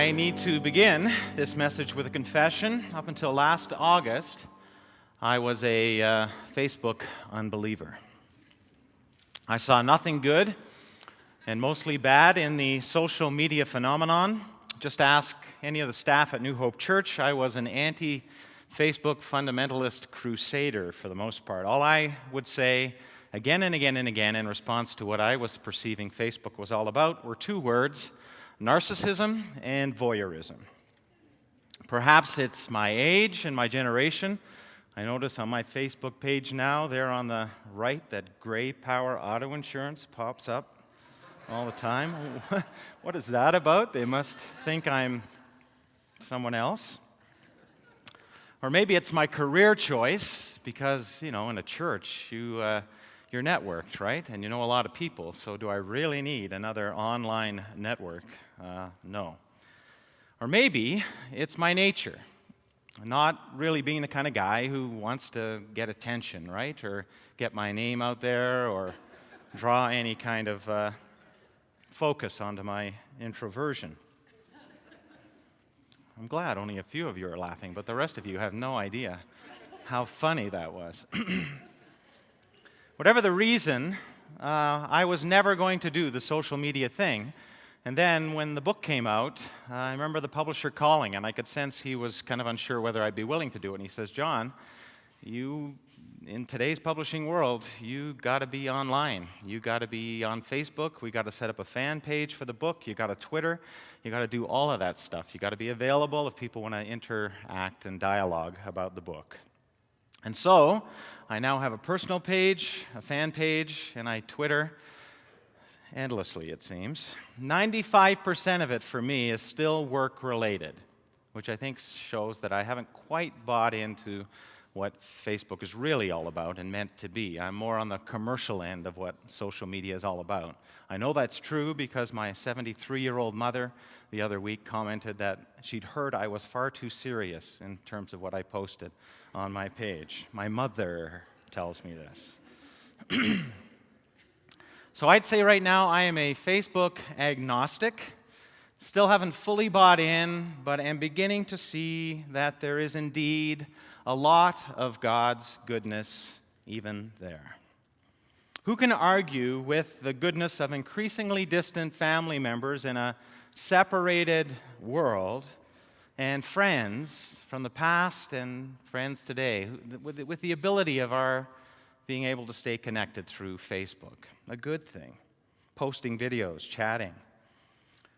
I need to begin this message with a confession. Up until last August, I was a Facebook unbeliever. I saw nothing good and mostly bad in the social media phenomenon. Just ask any of the staff at New Hope Church. I was an anti-Facebook fundamentalist crusader for the most part. All I would say again and again and again in response to what I was perceiving Facebook was all about were two words: narcissism and voyeurism. Perhaps it's my age and my generation. I notice on my Facebook page now, there on the right, that gray power auto insurance pops up all the time. What is that about? They must think I'm someone else. Or maybe it's my career choice because, in a church, you're networked, right? And you know a lot of people, so do I really need another online network? No. Or maybe it's my nature, not really being the kind of guy who wants to get attention, right? Or get my name out there or draw any kind of focus onto my introversion. I'm glad only a few of you are laughing, but the rest of you have no idea how funny that was. Whatever the reason, I was never going to do the social media thing. And then when the book came out, I remember the publisher calling, and I could sense he was kind of unsure whether I'd be willing to do it. And he says, "John, in today's publishing world, you got to be online. You got to be on Facebook. We got to set up a fan page for the book. You got to Twitter. You got to do all of that stuff. You got to be available if people want to interact and dialogue about the book." And so I now have a personal page, a fan page, and I Twitter endlessly, it seems. 95% of it for me is still work-related, which I think shows that I haven't quite bought into what Facebook is really all about and meant to be. I'm more on the commercial end of what social media is all about. I know that's true because my 73-year-old mother the other week commented that she'd heard I was far too serious in terms of what I posted on my page. My mother tells me this. So I'd say right now I am a Facebook agnostic. Still haven't fully bought in, but am beginning to see that there is indeed a lot of God's goodness even there. Who can argue with the goodness of increasingly distant family members in a separated world and friends from the past and friends today, with the ability of our being able to stay connected through Facebook? A good thing. Posting videos, chatting.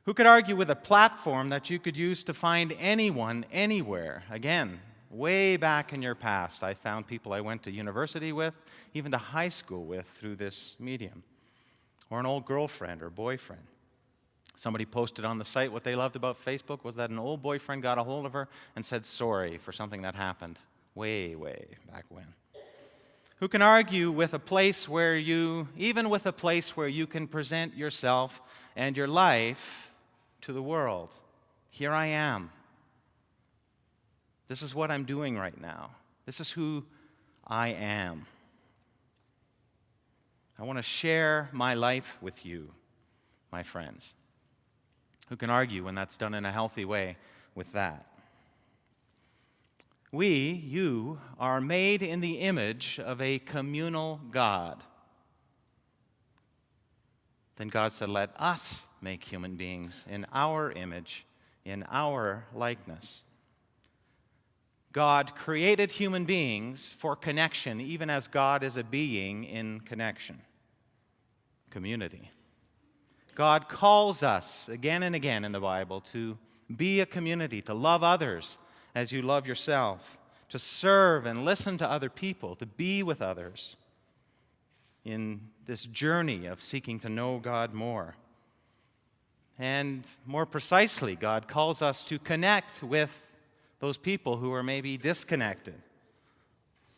Who could argue with a platform that you could use to find anyone, anywhere? Again, way back in your past, I found people I went to university with, even to high school with, through this medium. Or an old girlfriend or boyfriend. Somebody posted on the site what they loved about Facebook was that an old boyfriend got a hold of her and said sorry for something that happened way, way back when. Who can argue with a place where you can present yourself and your life to the world? Here I am. This is what I'm doing right now. This is who I am. I want to share my life with you, my friends. Who can argue when that's done in a healthy way with that? You are made in the image of a communal God. Then God said, "Let us make human beings in our image, in our likeness." God created human beings for connection, even as God is a being in connection. Community. God calls us again and again in the Bible to be a community, to love others as you love yourself, to serve and listen to other people, to be with others in this journey of seeking to know God more. And more precisely, God calls us to connect with those people who are maybe disconnected,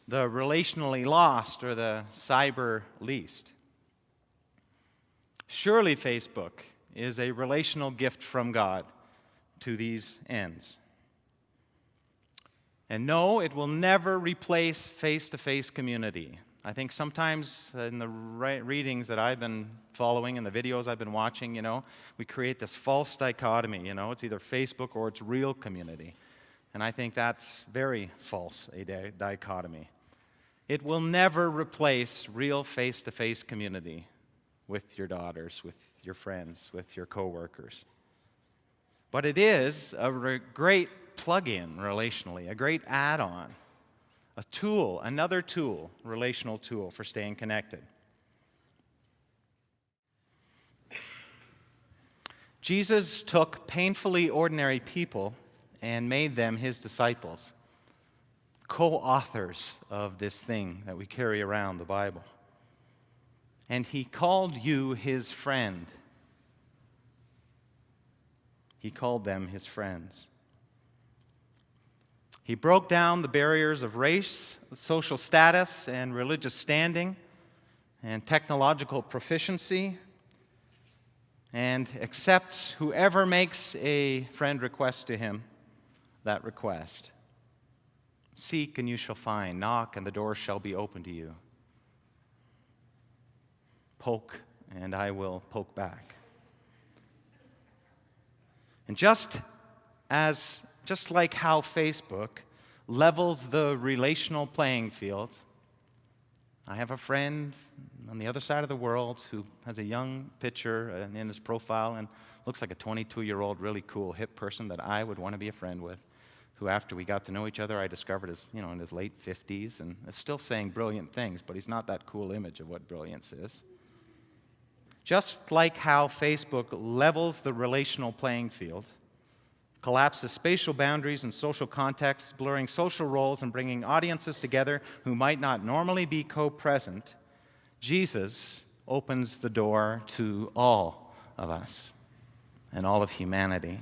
the relationally lost or the cyber least. Surely Facebook is a relational gift from God to these ends. And no, it will never replace face-to-face community. I think sometimes in the readings that I've been following and the videos I've been watching, we create this false dichotomy, it's either Facebook or it's real community. And I think that's very false, a dichotomy. It will never replace real face-to-face community with your daughters, with your friends, with your coworkers. But it is a great plug-in relationally, a great add-on. A tool, another tool, relational tool for staying connected. Jesus took painfully ordinary people and made them his disciples, co-authors of this thing that we carry around, the Bible. And he called you his friend. He called them his friends. He broke down the barriers of race, social status, and religious standing, and technological proficiency, and accepts whoever makes a friend request to him that request. Seek and you shall find. Knock and the door shall be open to you. Poke and I will poke back. And just like how Facebook levels the relational playing field, I have a friend on the other side of the world who has a young picture in his profile and looks like a 22-year-old, really cool, hip person that I would want to be a friend with, who after we got to know each other, I discovered is, in his late 50s and is still saying brilliant things, but he's not that cool image of what brilliance is. Just like how Facebook levels the relational playing field, collapses spatial boundaries and social contexts, blurring social roles and bringing audiences together who might not normally be co-present, Jesus opens the door to all of us and all of humanity.